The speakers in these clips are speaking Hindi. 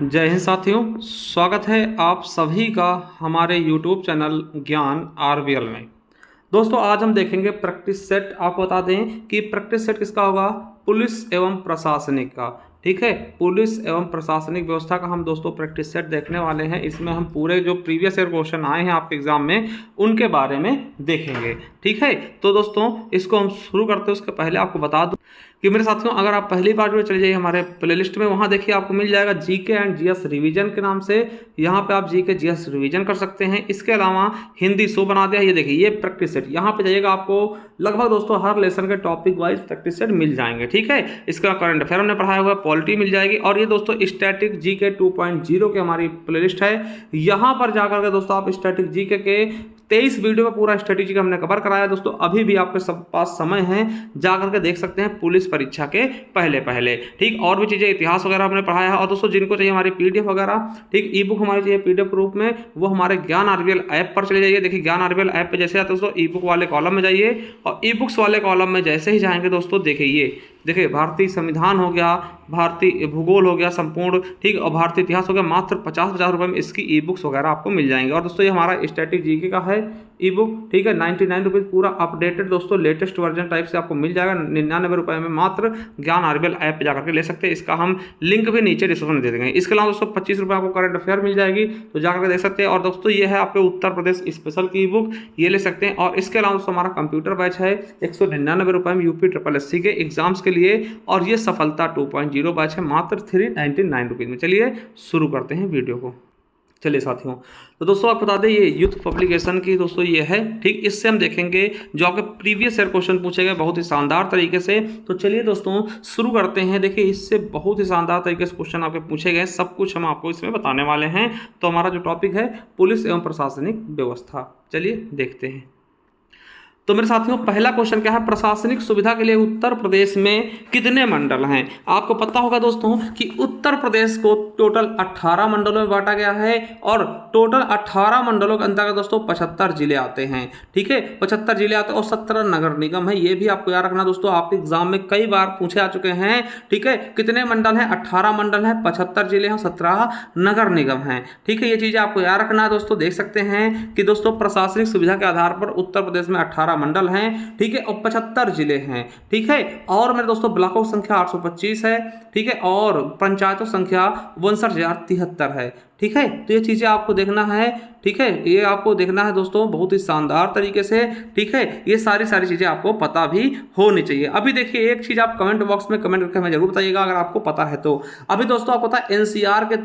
जय हिंद साथियों, स्वागत है आप सभी का हमारे YouTube चैनल ज्ञान आरबीएल में। दोस्तों आज हम देखेंगे प्रैक्टिस सेट। आपको बता दें कि प्रैक्टिस सेट किसका होगा? पुलिस एवं प्रशासनिक का। ठीक है, पुलिस एवं प्रशासनिक व्यवस्था का हम दोस्तों प्रैक्टिस सेट देखने वाले हैं। इसमें हम पूरे जो प्रीवियस ईयर क्वेश्चन आए हैं आपके एग्जाम में उनके बारे में देखेंगे। ठीक है, तो दोस्तों इसको हम शुरू करते हैं। उसके पहले आपको बता दूं कि मेरे साथियों, अगर आप पहली बार में चले जाइए हमारे प्लेलिस्ट में, वहाँ देखिए आपको मिल जाएगा जीके एंड जीएस रिवीजन के नाम से। यहाँ पे आप जीके जीएस रिवीजन कर सकते हैं। इसके अलावा हिंदी शो बना दिया, ये देखिए ये प्रैक्टिस सेट। यहाँ पे जाइएगा, आपको लगभग दोस्तों हर लेसन के टॉपिक वाइज प्रैक्टिस सेट मिल जाएंगे। ठीक है, इसका करंट अफेयर हमने पढ़ाया हुआ है, पॉलिटी मिल जाएगी। और ये दोस्तों स्टैटिक जीके 2.0 की हमारी प्लेलिस्ट है। यहाँ पर जाकर के दोस्तों आप स्टैटिक जीके के 23 वीडियो में पूरा स्ट्रेटेजी का हमने कवर कराया दोस्तों। अभी भी आपके सब पास समय है, जाकर के देख सकते हैं पुलिस परीक्षा के पहले। ठीक, और भी चीज़ें इतिहास वगैरह हमने पढ़ाया है। और दोस्तों जिनको चाहिए हमारी पीडीएफ वगैरह, ठीक, ई बुक हमारी चाहिए पीडीएफ के रूप में, वो हमारे ज्ञान आरबीएल ऐप पर चले जाइए। देखिए ज्ञान आरबीएल ऐप पे जैसे आते हैं दोस्तों, ई बुक वाले कॉलम में जाइए और ई बुक्स वाले कॉलम में जैसे ही जाएंगे दोस्तों, देखिए भारतीय संविधान हो गया, भारतीय भूगोल हो गया संपूर्ण, ठीक, और भारतीय इतिहास हो गया। मात्र 50 रुपये में इसकी ई बुक्स वगैरह आपको मिल जाएंगे। और दोस्तों ये हमारा स्टैटिक जीके का है ई बुक, ठीक है, 99 रुपीज़ पूरा अपडेटेड दोस्तों लेटेस्ट वर्जन टाइप से आपको मिल जाएगा 99 रुपये में। मात्र ज्ञान आरबीएल ऐप पे जाकर के ले सकते हैं। इसका हम लिंक भी नीचे डिस्क्रिप्शन में दे देंगे। इसके अलावा दोस्तों 25 रुपये आपको करंट अफेयर मिल जाएगी, तो जाकर के देख सकते हैं। और दोस्तों ये है आपके उत्तर प्रदेश स्पेशल की ई बुक, ये ले सकते हैं। और इसके अलावा दोस्तों हमारा कंप्यूटर बैच है 199 रुपये में यूपी SSSC के एग्जाम्स के लिए। और ये सफलता 2.0 बैच है मात्र 399 रुपीज़ में। चलिए शुरू करते हैं वीडियो को। चलिए साथियों, तो दोस्तों आपको बता दें ये यूथ पब्लिकेशन की दोस्तों ये है। ठीक, इससे हम देखेंगे जो आपके प्रीवियस ईयर क्वेश्चन पूछे गए बहुत ही शानदार तरीके से। तो चलिए दोस्तों शुरू करते हैं। देखिए इससे बहुत ही शानदार तरीके से क्वेश्चन आपके पूछे गए, सब कुछ हम आपको इसमें बताने वाले हैं। तो हमारा जो टॉपिक है पुलिस एवं प्रशासनिक व्यवस्था, चलिए देखते हैं। तो मेरे साथियों पहला क्वेश्चन क्या है? प्रशासनिक सुविधा के लिए उत्तर प्रदेश में कितने मंडल हैं? आपको पता होगा दोस्तों कि उत्तर प्रदेश को टोटल 18 मंडलों में बांटा गया है। और टोटल 18 मंडलों के अंतर्गत दोस्तों 75 जिले आते हैं। ठीक है, 75 जिले आते हैं और 17 नगर निगम है। ये भी आपको याद रखना दोस्तों, आपके एग्जाम में कई बार पूछे आ चुके हैं। ठीक है, कितने मंडल हैं? 18 मंडल हैं, 75 जिले हैं, 17 नगर निगम हैं। ठीक है, ये चीजें आपको याद रखना है दोस्तों। देख सकते हैं कि दोस्तों प्रशासनिक सुविधा के आधार पर उत्तर प्रदेश में 18 मंडल हैं, ठीक है, और 75 जिले हैं। ठीक है, और मेरे दोस्तों ब्लॉकों की संख्या 825 है। ठीक है, और पंचायतों संख्या 62,073 है। ठीक है, तो ये चीजें आपको देखना है। ठीक है, ये आपको देखना है दोस्तों बहुत ही शानदार तरीके से। ठीक है, ये सारी चीजें आपको पता भी होनी चाहिए। अभी देखिए एक चीज आप कमेंट बॉक्स में कमेंट करके हमें जरूर बताइएगा अगर आपको पता है तो। अभी दोस्तों आपको पता है एनसीआर के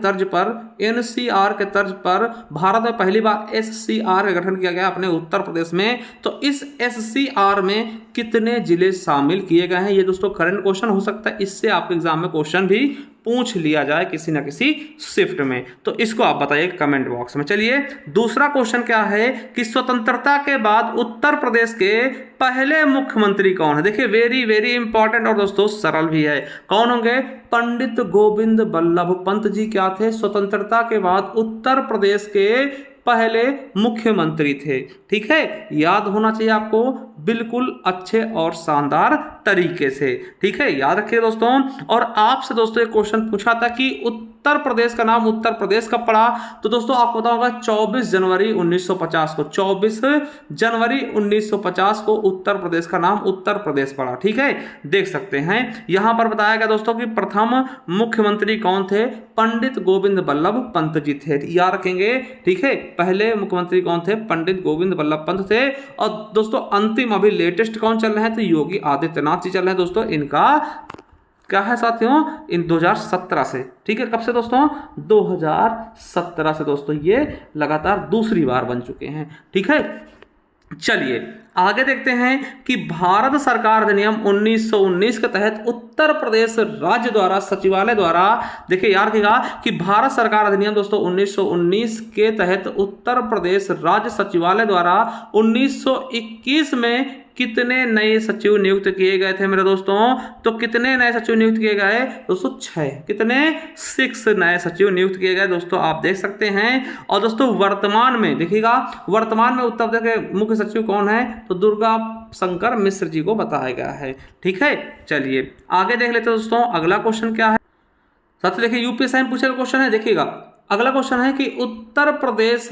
तर्ज पर भारत में पहली बार एससीआर का गठन किया गया अपने उत्तर प्रदेश में। तो इस एससीआर में कितने जिले शामिल किए गए हैं? ये दोस्तों करंट क्वेश्चन हो सकता है, इससे आपके एग्जाम में क्वेश्चन भी पूछ लिया जाए किसी ना किसी शिफ्ट में। तो इसको आप बताइए कमेंट बॉक्स में। चलिए दूसरा क्वेश्चन क्या है कि स्वतंत्रता के बाद उत्तर प्रदेश के पहले मुख्यमंत्री कौन है? देखिए वेरी इंपॉर्टेंट और दोस्तों सरल भी है। कौन होंगे? पंडित गोविंद बल्लभ पंत जी क्या थे? स्वतंत्रता के बाद उत्तर प्रदेश के पहले मुख्यमंत्री थे। ठीक है, याद होना चाहिए आपको बिल्कुल अच्छे और शानदार तरीके से। ठीक है, याद रखिए दोस्तों। और आपसे दोस्तों एक क्वेश्चन पूछा था कि उत्तर प्रदेश का नाम उत्तर प्रदेश कब पड़ा? तो दोस्तों आपको पता होगा 24 जनवरी 1950 को, 24 जनवरी 1950 को उत्तर प्रदेश का नाम उत्तर प्रदेश पड़ा। ठीक है, देख सकते हैं यहां पर बताया गया दोस्तों कि प्रथम मुख्यमंत्री कौन थे? पंडित गोविंद बल्लभ पंत जी थे। याद रखेंगे। ठीक है, पहले मुख्यमंत्री कौन थे? पंडित गोविंद बल्लभ पंत थे। और दोस्तों अंतिम अभी लेटेस्ट कौन चल रहे हैं? तो योगी आदित्यनाथ जी चल रहे हैं दोस्तों। इनका क्या है साथियों? इन 2017 से। ठीक है, कब से दोस्तों? 2017 से दोस्तों ये लगातार दूसरी बार बन चुके हैं। ठीक है, चलिए आगे देखते हैं कि भारत सरकार अधिनियम 1919 के तहत उत्तर प्रदेश राज्य द्वारा सचिवालय द्वारा, देखिए याद रखिएगा कि भारत सरकार अधिनियम दोस्तों 1919 के तहत उत्तर प्रदेश राज्य सचिवालय द्वारा 1921 में कितने नए सचिव नियुक्त किए गए थे मेरे दोस्तों? तो कितने नए सचिव नियुक्त किए गए दोस्तों? 6। कितने? 6 नए सचिव नियुक्त किए गए दोस्तों, आप देख सकते हैं। और दोस्तों वर्तमान में देखिएगा, वर्तमान में उत्तर प्रदेश के मुख्य सचिव कौन है? तो दुर्गा शंकर मिश्र जी को बताया गया है। ठीक है, चलिए आगे देख लेते हैं दोस्तों। अगला क्वेश्चन क्या है? साथ ही देखिए यूपीएससी में पूछा क्वेश्चन है, देखिएगा अगला क्वेश्चन है कि उत्तर प्रदेश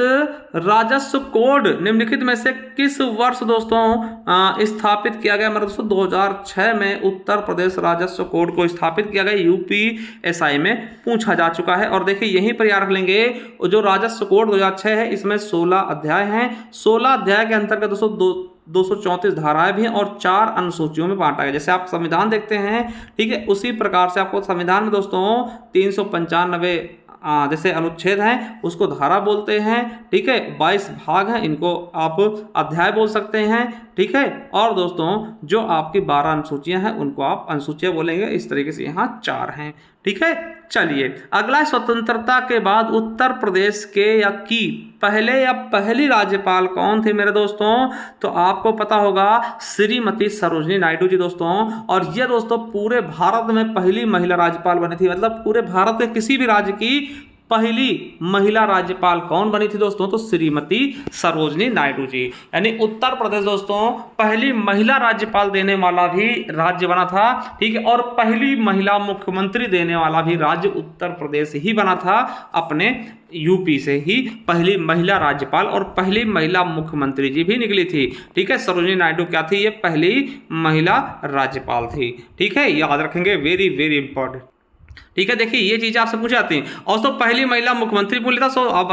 राजस्व कोड निम्नलिखित में से किस वर्ष दोस्तों स्थापित किया गया। मेरे दोस्तों 2006 में उत्तर प्रदेश राजस्व कोड को स्थापित किया गया, यूपीएससी में पूछा जा चुका है। और देखिए यहीं पर याद रख लेंगे जो राजस्व कोड 2006 है इसमें 16 अध्याय हैं। 16 अध्याय के अंतर्गत दोस्तों 234 धाराएं भी हैं और 4 अनुसूचियों में बांटा गया। जैसे आप संविधान देखते हैं, ठीक है, उसी प्रकार से आपको संविधान में दोस्तों 395 जैसे अनुच्छेद हैं उसको धारा बोलते हैं, ठीक है, 22 भाग हैं, इनको आप अध्याय बोल सकते हैं, ठीक है। और दोस्तों जो आपकी 12 अनुसूचियां हैं उनको आप अनुसूचियां बोलेंगे। इस तरीके से यहाँ 4 हैं, ठीक है। चलिए अगला, स्वतंत्रता के बाद उत्तर प्रदेश के या की पहले या पहली राज्यपाल कौन थे मेरे दोस्तों? तो आपको पता होगा श्रीमती सरोजिनी नायडू जी दोस्तों। और ये दोस्तों पूरे भारत में पहली महिला राज्यपाल बनी थी, मतलब पूरे भारत के किसी भी राज्य की पहली महिला राज्यपाल कौन बनी थी दोस्तों? तो श्रीमती सरोजिनी नायडू जी। यानी उत्तर प्रदेश दोस्तों पहली महिला राज्यपाल देने वाला भी राज्य बना था, ठीक है। और पहली महिला मुख्यमंत्री देने वाला भी राज्य उत्तर प्रदेश ही बना था, अपने यूपी से ही पहली महिला राज्यपाल और पहली महिला मुख्यमंत्री जी भी निकली थी, ठीक है। सरोजिनी नायडू क्या थी? ये पहली महिला राज्यपाल थी, ठीक है, याद रखेंगे, वेरी वेरी इंपॉर्टेंट, ठीक है। देखिए ये चीजें आपसे पूछी जाती हैं। और तो पहली महिला मुख्यमंत्री बोले था, सो आप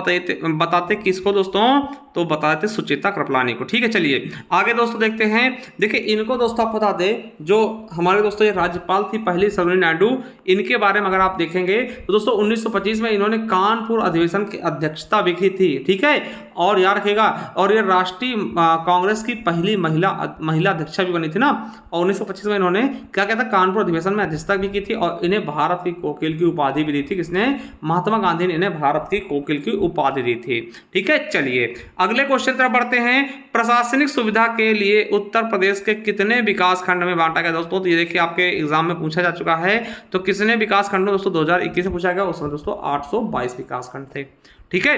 बताते किसको दोस्तों? तो बताते सुचित्रा कृपलानी को, ठीक है। चलिए आगे दोस्तों देखते हैं। देखिए इनको दोस्तों आप बता दें, जो हमारे दोस्तों ये राज्यपाल थी पहली सरोजिनी नायडू, इनके बारे में अगर आप देखेंगे तो दोस्तों 1925 में इन्होंने कानपुर अधिवेशन की अध्यक्षता भी की थी, ठीक है। और याद रखिएगा, और ये राष्ट्रीय कांग्रेस की पहली महिला अध्यक्षा भी बनी थी ना। और 1925 में इन्होंने क्या कहता कानपुर अधिवेशन में अध्यक्षता भी की थी और इन्हें भारत की कोकिल की उपाधि भी दी थी। किसने? महात्मा गांधी ने इन्हें भारत की कोकिल की उपाधि दी थी, ठीक है। चलिए अगले क्वेश्चन तरफ बढ़ते हैं। प्रशासनिक सुविधा के लिए उत्तर प्रदेश के कितने विकास खंड में बांटा गया दोस्तों? तो ये देखिए आपके एग्जाम में पूछा जा चुका है। तो कितने विकास खंड में दोस्तों 2021 में पूछा गया, उसमें दोस्तों 822 विकास खंड थे, ठीक है,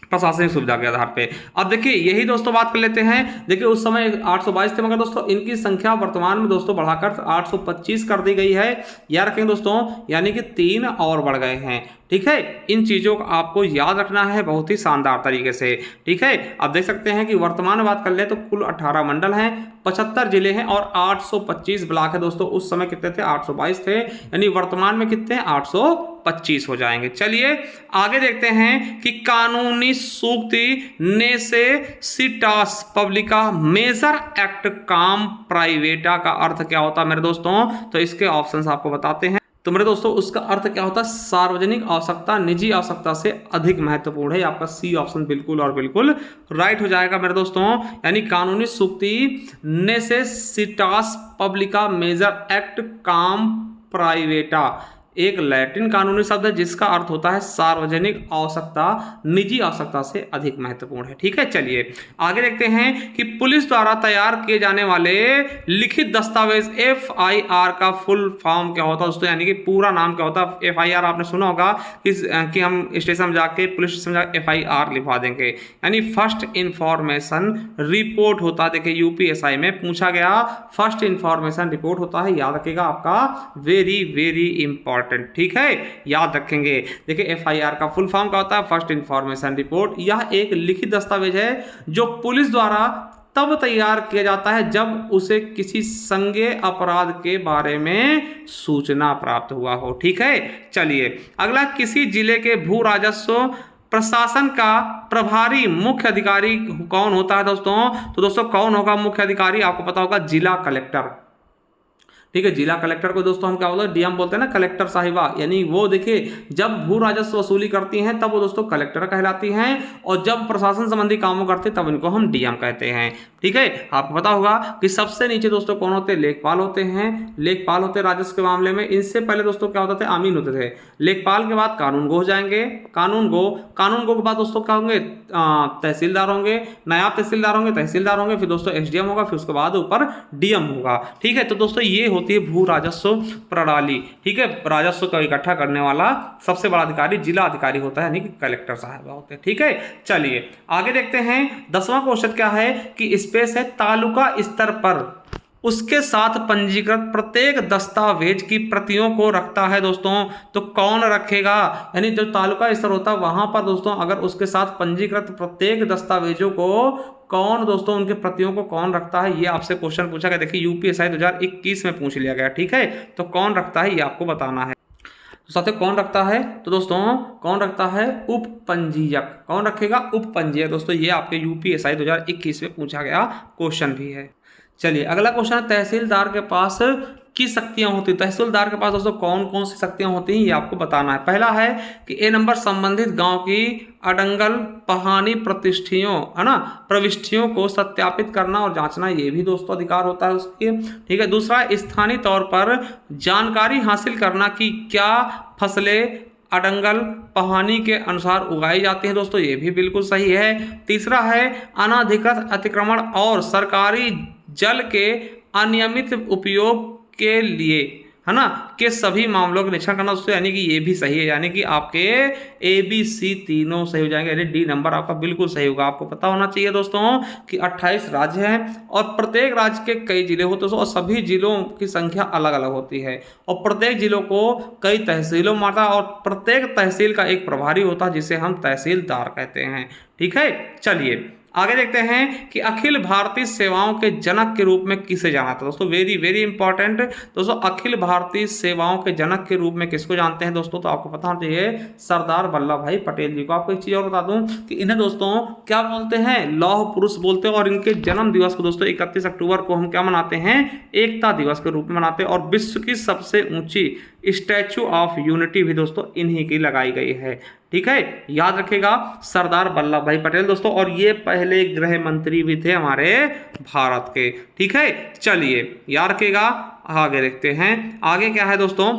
प्रशासनिक सुविधा के आधार पे। अब देखिए यही दोस्तों बात कर लेते हैं। देखिए उस समय 822 थे, मगर दोस्तों इनकी संख्या वर्तमान में दोस्तों बढ़ाकर 825 कर दी गई है, याद रखेंगे दोस्तों, यानी कि 3 और बढ़ गए हैं, ठीक है। इन चीजों को आपको याद रखना है बहुत ही शानदार तरीके से, ठीक है। आप देख सकते हैं कि वर्तमान में बात कर ले तो कुल 18 मंडल हैं, 75 जिले हैं और 825 ब्लॉक है दोस्तों। उस समय कितने थे? 822 थे, यानी वर्तमान में कितने? 825 हो जाएंगे। चलिए आगे देखते हैं कि कानूनी सूक्ति नेसेसिटास पब्लिका मेजर एक्ट काम प्राइवेटा का अर्थ क्या होता है मेरे दोस्तों? तो इसके ऑप्शंस आपको बताते हैं। तो मेरे दोस्तों उसका अर्थ क्या होता है? सार्वजनिक आवश्यकता निजी आवश्यकता से अधिक महत्वपूर्ण है। आपका सी ऑप्शन बिल्कुल और बिल्कुल राइट हो जाएगा मेरे दोस्तों। यानी कानूनी सूक्ति नेसेसिटास पब्लिका मेजर एक्ट काम प्राइवेटा एक लैटिन कानूनी शब्द है जिसका अर्थ होता है सार्वजनिक आवश्यकता निजी आवश्यकता से अधिक महत्वपूर्ण है, ठीक है। चलिए आगे देखते हैं कि पुलिस द्वारा तैयार किए जाने वाले लिखित दस्तावेज FIR का फुल फॉर्म क्या होता है दोस्तों? यानी कि पूरा नाम क्या होता है? FIR आपने सुना होगा कि हम स्टेशन में जाके पुलिस स्टेशन में जाके FIR लिखवा देंगे, यानी फर्स्ट इंफॉर्मेशन रिपोर्ट होता है। देखिए यूपीएससी में पूछा गया, फर्स्ट इंफॉर्मेशन रिपोर्ट होता है, याद रखिएगा, आपका वेरी वेरी इंपॉर्टेंट, ठीक है, याद रखेंगे। देखिए FIR का फुल फॉर्म क्या होता है? First information report. यह एक लिखित दस्तावेज है जो पुलिस द्वारा तब तैयार किया जाता है जब उसे किसी संज्ञेय अपराध के बारे में सूचना प्राप्त हुआ हो, ठीक है। चलिए अगला, किसी जिले के भू राजस्व प्रशासन का प्रभारी मुख्य अधिकारी कौन होता है दोस्तों? तो दोस्तों कौन होगा मुख्य अधिकारी? आपको पता होगा जिला कलेक्टर, ठीक है। जिला कलेक्टर को दोस्तों हम क्या बोलते हैं? डीएम बोलते हैं ना, कलेक्टर साहिबा। यानी वो देखिए जब भू राजस्व वसूली करती हैं तब वो दोस्तों कलेक्टर कहलाती हैं, और जब प्रशासन संबंधी कामों करते हैं तब इनको हम डीएम कहते हैं, ठीक है। आपको पता होगा कि सबसे नीचे दोस्तों कौन होते हैं? लेखपाल होते हैं। लेखपाल होते हैं राजस्व के मामले में। इनसे पहले दोस्तों क्या होते थे? आमीन होते थे। लेखपाल के बाद कानूनगो हो जाएंगे, कानूनगो के बाद दोस्तों क्या होंगे? तहसीलदार होंगे, नायब तहसीलदार होंगे, तहसीलदार होंगे, फिर दोस्तों SDM होगा, फिर उसके बाद ऊपर डीएम होगा, ठीक है। तो दोस्तों ये होती है भू राजस्व प्रणाली, ठीक है। राजस्व को इकट्ठा करने वाला सबसे बड़ा अधिकारी जिला अधिकारी होता है, यानी कि कलेक्टर साहब होते हैं, ठीक है। चलिए आगे देखते हैं। 10वां क्वेश्चन क्या है कि स्पेस है तालुका स्तर पर उसके साथ पंजीकृत प्रत्येक दस्तावेज की प्रतियों को रखता है दोस्तों। तो कौन रखेगा, यानी जो तालुका स्तर होता है वहां पर दोस्तों अगर उसके साथ पंजीकृत प्रत्येक दस्तावेजों को कौन दोस्तों उनके प्रतियों को कौन रखता है, ये आपसे क्वेश्चन पूछा गया। देखिए यूपीएसआई 2021 में पूछ लिया गया, ठीक है। तो कौन रखता है ये आपको बताना है। तो साथियों कौन रखता है, तो दोस्तों कौन रखता है, उप पंजीयक। कौन रखेगा, उप पंजीयक। दोस्तों ये आपके यूपीएसआई 2021 में पूछा गया क्वेश्चन भी है। चलिए अगला क्वेश्चन है, तहसीलदार के पास की शक्तियां होती है। तहसीलदार के पास दोस्तों कौन कौन सी शक्तियां होती हैं ये आपको बताना है। पहला है कि ए नंबर संबंधित गांव की अडंगल पहानी प्रतिष्ठियों है ना प्रविष्टियों को सत्यापित करना और जांचना, ये भी दोस्तों अधिकार होता है उसके, ठीक है। दूसरा, स्थानीय तौर पर जानकारी हासिल करना कि क्या फसलें अडंगल पहानी के अनुसार उगाई जाती हैं, दोस्तों ये भी बिल्कुल सही है। तीसरा है अनाधिकृत अतिक्रमण और सरकारी जल के अनियमित उपयोग के लिए है ना के सभी मामलों का निरीक्षण करना, दोस्तों यानी कि ये भी सही है। यानी कि आपके ए बी सी तीनों सही हो जाएंगे, यानी डी नंबर आपका बिल्कुल सही होगा। आपको पता होना चाहिए दोस्तों कि 28 राज्य हैं और प्रत्येक राज्य के कई जिले होते हैं और सभी जिलों की संख्या अलग अलग होती है और प्रत्येक जिलों को कई तहसीलों में आता है और प्रत्येक तहसील का एक प्रभारी होता है जिसे हम तहसीलदार कहते हैं, ठीक है। चलिए आगे देखते हैं कि अखिल भारतीय सेवाओं के जनक के रूप में किसे जाना था। दोस्तों वेरी वेरी इंपॉर्टेंट दोस्तों, अखिल भारतीय सेवाओं के जनक के रूप में किसको जानते हैं दोस्तों, तो आपको पता होना चाहिए सरदार वल्लभ भाई पटेल जी को। आपको एक चीज और बता दूं कि इन्हें दोस्तों क्या बोलते हैं, लौह पुरुष बोलते हैं। और इनके जन्म दिवस को दोस्तों 31 अक्टूबर को हम क्या मनाते हैं, एकता दिवस के रूप में मनाते हैं। और विश्व की सबसे ऊंची स्टैच्यू ऑफ यूनिटी भी दोस्तों इन्हीं की लगाई गई है, ठीक है। याद रखेगा सरदार वल्लभ भाई पटेल दोस्तों, और ये पहले गृह मंत्री भी थे हमारे भारत के, ठीक है। चलिए याद रखेगा। आगे देखते हैं, आगे क्या है दोस्तों,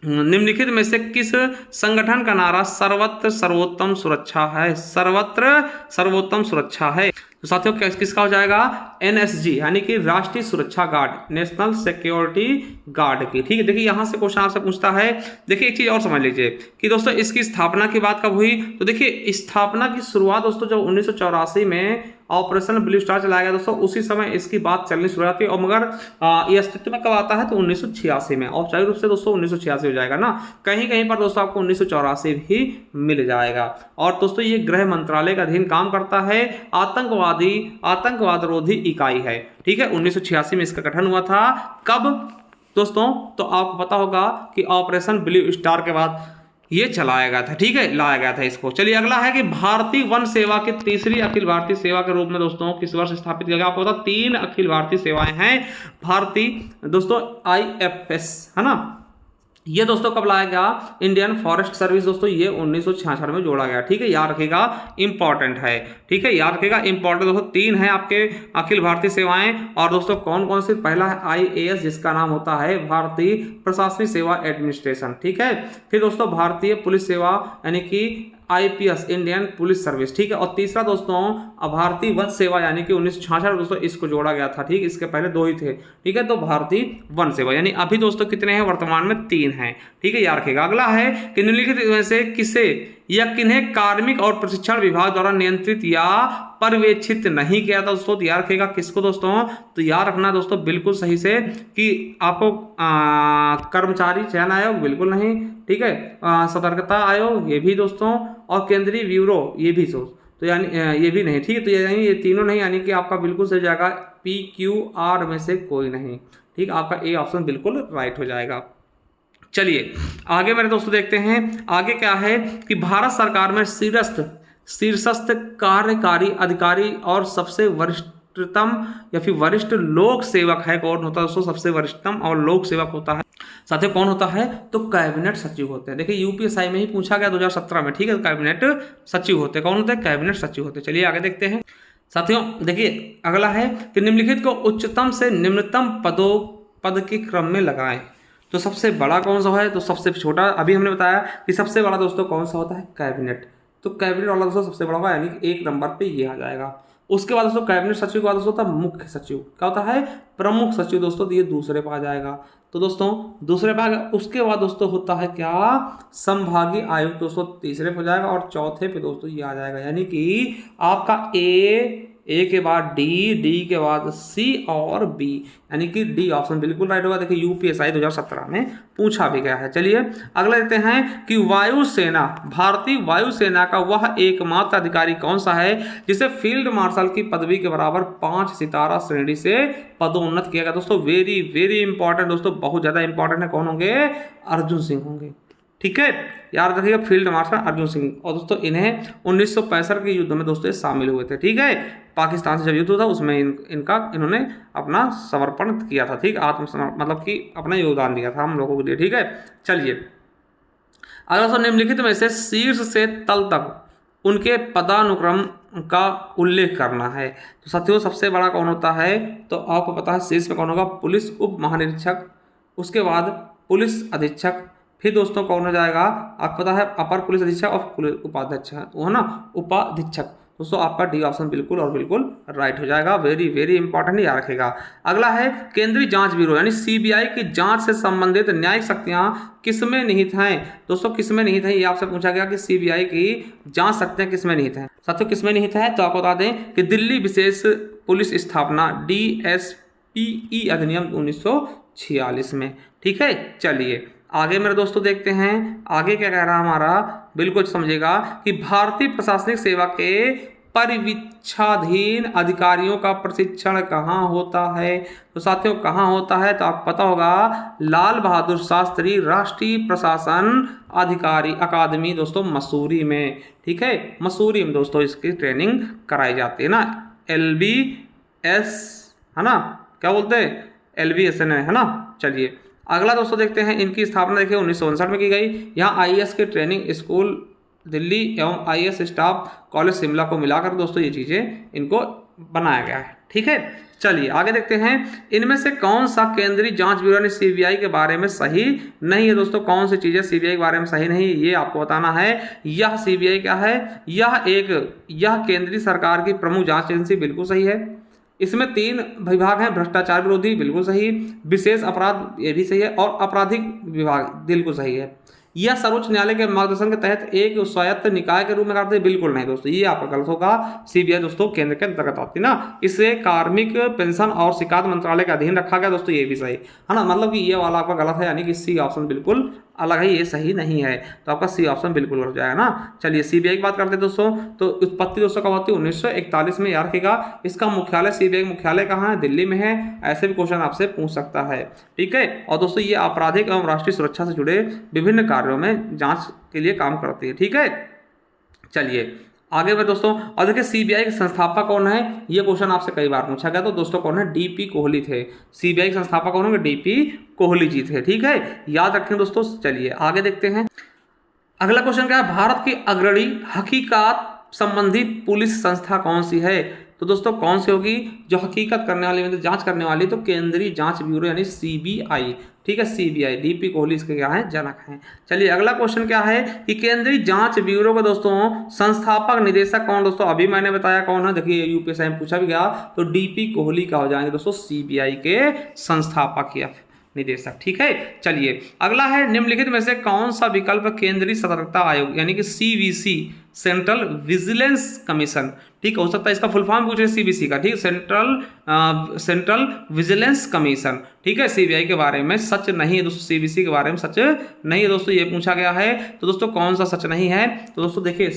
निम्नलिखित में से किस संगठन का नारा सर्वत्र सर्वोत्तम सुरक्षा है। सर्वत्र सर्वोत्तम सुरक्षा है तो साथियों किसका हो जाएगा, एनएसजी यानी कि राष्ट्रीय सुरक्षा गार्ड, नेशनल सिक्योरिटी गार्ड की, ठीक है। देखिए यहाँ से क्वेश्चन आपसे पूछता है, देखिए एक चीज और समझ लीजिए कि दोस्तों इसकी स्थापना की बात कब हुई, तो देखिए स्थापना की शुरुआत दोस्तों जब 1984 में ऑपरेशन ब्लू स्टार चलाया गया दोस्तों, उसी समय इसकी बात चलनी शुरू हुई थी। और मगर ये अस्तित्व में कब आता है, तो 1986 में। औपचारिक रूप से दोस्तों 1986 हो जाएगा ना, कहीं कहीं पर दोस्तों आपको 1984 भी मिल जाएगा। और दोस्तों ये गृह मंत्रालय का अधीन काम करता है, आतंकवाद रोधी इकाई है, ठीक है। 1986 में इसका गठन हुआ था। कब दोस्तों, तो आपको पता होगा कि ऑपरेशन ब्लू स्टार के बाद ये चलाया गया था, ठीक है, लाया गया था इसको। चलिए अगला है कि भारतीय वन सेवा की तीसरी अखिल भारतीय सेवा के रूप में दोस्तों किस वर्ष स्थापित किया गया। आपको पता 3 अखिल भारतीय सेवाएं हैं भारतीय दोस्तों, IFS है ना, ये दोस्तों कब लाया गया, इंडियन फॉरेस्ट सर्विस दोस्तों ये 1966 में जोड़ा गया, ठीक है। याद रखिएगा इंपॉर्टेंट है, ठीक है, याद रखिएगा इंपॉर्टेंट। दोस्तों 3 है आपके अखिल भारतीय सेवाएं और दोस्तों कौन कौन सी, पहला है IAS जिसका नाम होता है भारतीय प्रशासनिक सेवा एडमिनिस्ट्रेशन, ठीक है। फिर दोस्तों भारतीय पुलिस सेवा यानी कि IPS इंडियन पुलिस सर्विस, ठीक है। और तीसरा दोस्तों भारतीय वन सेवा यानी कि 1966 दोस्तों इसको जोड़ा गया था, ठीक। इसके पहले 2 ही थे, ठीक है। तो भारतीय वन सेवा यानी अभी दोस्तों कितने हैं, वर्तमान में 3 हैं, ठीक है, याद रखेगा। अगला है कि निम्नलिखित में से किसे या किन्हें कार्मिक और प्रशिक्षण विभाग द्वारा नियंत्रित या पर्यवेक्षित नहीं किया था दोस्तों, तो याद रखेगा किसको दोस्तों, तो याद रखना दोस्तों बिल्कुल सही से कि आपको कर्मचारी चयन आयोग बिल्कुल नहीं, ठीक है, सतर्कता आयोग ये भी दोस्तों, और केंद्रीय ब्यूरो ये भी तो यानी ये भी नहीं, ठीक है। तो यानी ये तीनों नहीं, यानी कि आपका बिल्कुल सही जाएगा PQR में से कोई नहीं, ठीक, आपका ए ऑप्शन बिल्कुल राइट हो जाएगा। चलिए आगे मेरे दोस्तों देखते हैं, आगे क्या है कि भारत सरकार में शीर्षस्थ कार्यकारी अधिकारी और सबसे वरिष्ठतम या फिर वरिष्ठ लोक सेवक है, कौन होता है दोस्तों, सबसे वरिष्ठतम और लोक सेवक होता है साथियों कौन होता है, तो कैबिनेट सचिव होते हैं। देखिए यूपीएसआई में ही पूछा गया 2017 में, ठीक है। कैबिनेट सचिव होते हैं, कौन होते हैं, कैबिनेट सचिव होते हैं। चलिए आगे देखते हैं साथियों, देखिए अगला है कि निम्नलिखित को उच्चतम से निम्नतम पद के क्रम में लगाएं। तो सबसे बड़ा कौन सा है, तो सबसे छोटा, अभी हमने बताया कि सबसे बड़ा दोस्तों कौन सा होता है, कैबिनेट। तो कैबिनेट वाला दोस्तों सबसे बड़ा होगा, यानी 1 नंबर पे ये आ जाएगा। उसके बाद दोस्तों कैबिनेट सचिव के बाद दोस्तों होता है मुख्य सचिव, क्या होता है, प्रमुख सचिव दोस्तों, ये दूसरे पे आ जाएगा। तो दोस्तों दूसरे पे आ गया। उसके बाद दोस्तों होता है क्या, संभागीय आयुक्त दोस्तों तीसरे पे जाएगा और चौथे पे दोस्तों ये आ जाएगा, यानी कि आपका ए के बाद डी, डी के बाद सी और बी, यानी कि डी ऑप्शन बिल्कुल राइट होगा। देखिए यूपीएसआई 2017 में पूछा भी गया है। चलिए अगला देखते हैं कि वायुसेना, भारतीय वायुसेना का वह एकमात्र अधिकारी कौन सा है जिसे फील्ड मार्शल की पदवी के बराबर 5 सितारा श्रेणी से पदोन्नत किया गया। दोस्तों वेरी वेरी इंपॉर्टेंट, दोस्तों बहुत ज्यादा इंपॉर्टेंट है। कौन होंगे? अर्जुन सिंह होंगे। ठीक है, याद रखिएगा फील्ड मार्शल अर्जुन सिंह। और दोस्तों इन्हें 1965 के युद्ध में दोस्तों शामिल हुए थे। ठीक है, पाकिस्तान से जब युद्ध था उसमें इन्होंने अपना समर्पण किया था। ठीक, आत्मसमर्पण मतलब कि अपना योगदान दिया था हम लोगों के लिए। ठीक है, चलिए अगला दोस्तों निम्नलिखित में से शीर्ष से तल तक उनके पदानुक्रम का उल्लेख करना है। तो साथियों सबसे बड़ा कौन होता है? तो आपको पता है शीर्ष में कौन होगा? पुलिस उप महानिरीक्षक, उसके बाद पुलिस अधीक्षक, फिर दोस्तों कौन हो जाएगा? आपको पता है अपर पुलिस अधीक्षक और पुलिस उपाध्यक्ष है, वो है ना उपाधीक्षक। दोस्तों आपका डी ऑप्शन बिल्कुल और बिल्कुल राइट हो जाएगा। वेरी वेरी इंपॉर्टेंट, याद रखेगा। अगला है केंद्रीय जांच ब्यूरो यानी सीबीआई की जांच से संबंधित न्यायिक शक्तियां किसमें निहित हैं? दोस्तों किसमें निहित है? ये आपसे पूछा गया कि सीबीआई की जांच शक्तियां किसमें निहित हैं। साथियों किसमें निहित है? तो आपको बता दें कि दिल्ली विशेष पुलिस स्थापना DSPE अधिनियम 1946 में। ठीक है, चलिए आगे मेरे दोस्तों देखते हैं आगे क्या कह रहा है हमारा। बिल्कुल समझेगा कि भारतीय प्रशासनिक सेवा के परिवीक्षाधीन अधिकारियों का प्रशिक्षण कहाँ होता है? तो साथियों कहाँ होता है? तो आपको पता होगा लाल बहादुर शास्त्री राष्ट्रीय प्रशासन अधिकारी अकादमी दोस्तों मसूरी में। ठीक है, मसूरी में दोस्तों इसकी ट्रेनिंग कराई जाती है ना। LBS है ना, क्या बोलते हैं? LBSN है ना। चलिए अगला दोस्तों देखते हैं इनकी स्थापना देखिए 1959 में की गई। यहाँ IAS के ट्रेनिंग स्कूल दिल्ली एवं IAS स्टाफ कॉलेज शिमला को मिलाकर दोस्तों ये चीज़ें इनको बनाया गया है। ठीक है, चलिए आगे देखते हैं इनमें से कौन सा केंद्रीय जांच ब्यूरो ने सीबीआई के बारे में सही नहीं है। दोस्तों कौन सी चीज़ें सीबीआई के बारे में सही नहीं है ये आपको बताना है। यह सीबीआई क्या है? यह केंद्रीय सरकार की प्रमुख जांच एजेंसी, बिल्कुल सही है। इसमें 3 विभाग हैं, भ्रष्टाचार विरोधी बिल्कुल सही, विशेष अपराध ये भी सही है, और आपराधिक विभाग बिल्कुल सही है। यह सर्वोच्च न्यायालय के मार्गदर्शन के तहत एक स्वायत्त निकाय के रूप में करते हैं, बिल्कुल नहीं दोस्तों, ये आपका गलत होगा। सीबीआई दोस्तों केंद्र के अंतर्गत आती है ना। इसे कार्मिक पेंशन और शिकायत मंत्रालय के अधीन रखा गया दोस्तों, ये भी सही है ना। मतलब कि ये वाला आपका गलत है, यानी कि सी ऑप्शन बिल्कुल अलग है, ये सही नहीं है। तो आपका सी ऑप्शन बिल्कुल हो जाएगा ना। चलिए सीबीआई की बात करते हैं दोस्तों। तो उत्पत्ति दोस्तों कब होती है? 1941 में, याद रखिएगा। इसका मुख्यालय सीबीआई मुख्यालय कहाँ है? दिल्ली में है। ऐसे भी क्वेश्चन आपसे पूछ सकता है। ठीक है, और दोस्तों ये आपराधिक एवं राष्ट्रीय सुरक्षा से जुड़े विभिन्न कार्यों में जांच के लिए काम करती है। ठीक है, चलिए आगे बढ़े दोस्तों। और देखिए सीबीआई के संस्थापक कौन है? ये क्वेश्चन आपसे कई बार पूछा गया। तो दोस्तों कौन है? डीपी कोहली थे। सीबीआई के संस्थापक कौन होंगे? डीपी कोहली जी थे। ठीक है, याद रखें दोस्तों। चलिए आगे देखते हैं अगला क्वेश्चन क्या है? भारत की अग्रणी हकीकत संबंधी पुलिस संस्था कौन सी है? तो दोस्तों कौन सी होगी? जो हकीकत करने वाली मतलब जांच करने वाली, तो केंद्रीय जांच ब्यूरो यानी सीबीआई। ठीक है, सीबीआई, डीपी कोहली इसके क्या है? जनक हैं। चलिए अगला क्वेश्चन क्या है कि केंद्रीय जांच ब्यूरो का दोस्तों संस्थापक निदेशक कौन? दोस्तों अभी मैंने बताया कौन है। देखिए यूपीएससी में पूछा भी गया, तो डीपी कोहली का हो जाएंगे दोस्तों सीबीआई के संस्थापक या निदेशक। ठीक है, चलिए अगला है निम्नलिखित में से कौन सा विकल्प केंद्रीय सतर्कता आयोग यानी कि CVC सेंट्रल विजिलेंस कमीशन, ठीक हो सकता है इसका फुल फॉर्म पूछे CVC का। ठीक, सेंट्रल विजिलेंस कमीशन। ठीक है, सीबीआई के बारे में सच नहीं है दोस्तों, CVC के बारे में सच नहीं है दोस्तों, ये पूछा गया है। तो दोस्तों कौन सा सच नहीं है? तो दोस्तों देखिए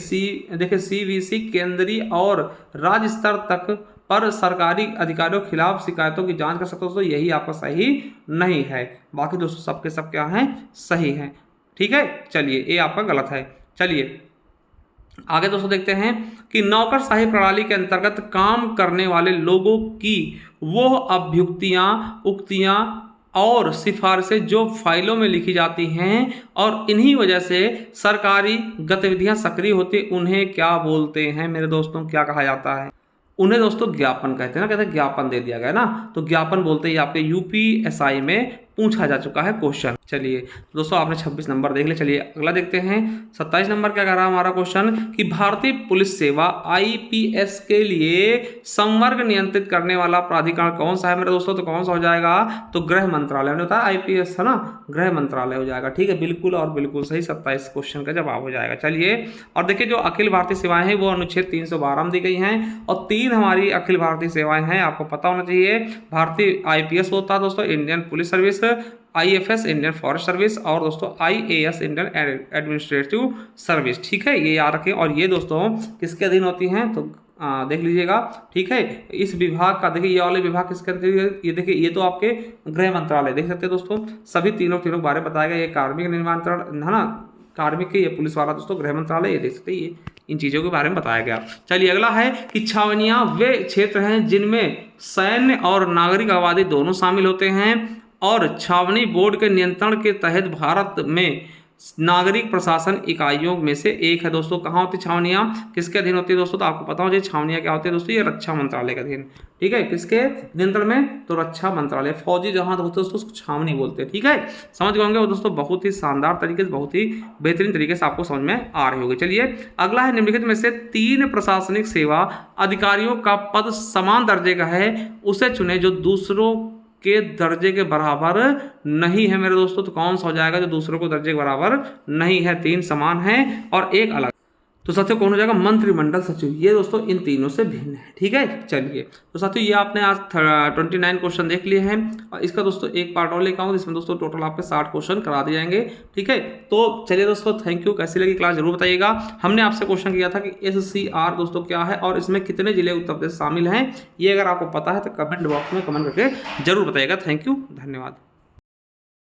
CVC केंद्रीय और राज्य स्तर तक पर सरकारी अधिकारियों के खिलाफ शिकायतों की जांच कर सकते हो। दोस्तों यही आपका सही नहीं है। बाकी दोस्तों सबके सब क्या हैं? सही हैं। ठीक है, चलिए ये आपका गलत है। चलिए आगे दोस्तों देखते हैं कि नौकरशाही प्रणाली के अंतर्गत काम करने वाले लोगों की वो अभ्युक्तियां, उक्तियां और सिफारिशें जो फाइलों में लिखी जाती हैं और इन्हीं वजह से सरकारी गतिविधियां सक्रिय होती, उन्हें क्या बोलते हैं मेरे दोस्तों? क्या कहा जाता है? उन्हें दोस्तों ज्ञापन कहते हैं ना। कहते हैं ज्ञापन दे दिया गया ना, तो ज्ञापन बोलते ही आपके यूपीएसआई में पूछा जा चुका है क्वेश्चन। चलिए दोस्तों आपने 26 नंबर देख लिया। चलिए अगला देखते हैं। 27 नंबर क्या कह रहा है हमारा क्वेश्चन कि भारतीय पुलिस सेवा आईपीएस के लिए संवर्ग नियंत्रित करने वाला प्राधिकरण कौन सा है मेरे दोस्तों? तो कौन सा हो जाएगा? तो गृह मंत्रालय। मैंने बताया आईपीएस है ना, गृह मंत्रालय हो जाएगा। ठीक है, बिल्कुल और बिल्कुल सही 27 क्वेश्चन का जवाब हो जाएगा। चलिए और देखिए जो अखिल भारतीय सेवाएं हैं वो अनुच्छेद 312 में दी गई हैं और 3 हमारी अखिल भारतीय सेवाएं हैं, आपको पता होना चाहिए। भारतीय आईपीएस होता है दोस्तों Indian police service, IFS Indian forest service और दोस्तों आईएएस इंडियन एडमिनिस्ट्रेटिव सर्विस। ठीक है, ये याद रखें। और ये दोस्तों किसके अधीन होती हैं? तो देख लीजिएगा। ठीक है, इस विभाग का देखिए ये वाले विभाग किसके अधीन? ये देखिए ये तो आपके गृह मंत्रालय देख सकते हैं दोस्तों। सभी तीनों के बारे में बताया गया। ये कार्मिक निर्माण है ना, कार्मिक के, ये पुलिस वाला दोस्तों गृह मंत्रालय, ये देख सकते हैं, ये इन चीज़ों के बारे में बताया गया। चलिए अगला है कि छावनियाँ वे क्षेत्र हैं जिनमें सैन्य और नागरिक आबादी दोनों शामिल होते हैं और छावनी बोर्ड के नियंत्रण के तहत भारत में नागरिक प्रशासन इकाइयों में से एक है दोस्तों। कहाँ होती छावनियाँ, किसके अधीन होती है दोस्तों? तो आपको पता हो जाए छावनियाँ क्या होती है दोस्तों, ये रक्षा मंत्रालय के अधीन। ठीक है, किसके नियंत्रण में? तो रक्षा मंत्रालय। फौजी जहाँ होते हैं उसको छावनी बोलते हैं। ठीक है, समझ गए होंगे वो दोस्तों, बहुत ही शानदार तरीके से, बहुत ही बेहतरीन तरीके से आपको समझ में आ रही होगी। चलिए अगला है निम्नलिखित में से 3 प्रशासनिक सेवा अधिकारियों का पद समान दर्जे का है, उसे चुने जो दूसरों के दर्जे के बराबर नहीं है मेरे दोस्तों। तो कौन सा हो जाएगा जो दूसरों को दर्जे के बराबर नहीं है? 3 समान हैं और 1 अलग। तो साथियों कौन हो जाएगा? मंत्रिमंडल सचिव। ये दोस्तों इन तीनों से भिन्न है। ठीक है, चलिए तो साथियों ये आपने आज 29 क्वेश्चन देख लिए हैं और इसका दोस्तों एक पार्ट और लेकर आऊँ जिसमें दोस्तों टोटल आपके 60 क्वेश्चन करा दिए जाएंगे। ठीक है, तो चलिए दोस्तों थैंक यू। कैसी लगी क्लास जरूर बताइएगा। हमने आपसे क्वेश्चन किया था कि SCR दोस्तों क्या है और इसमें कितने जिले उत्तर प्रदेश शामिल हैं, ये अगर आपको पता है तो कमेंट बॉक्स में कमेंट करके जरूर बताइएगा। थैंक यू, धन्यवाद।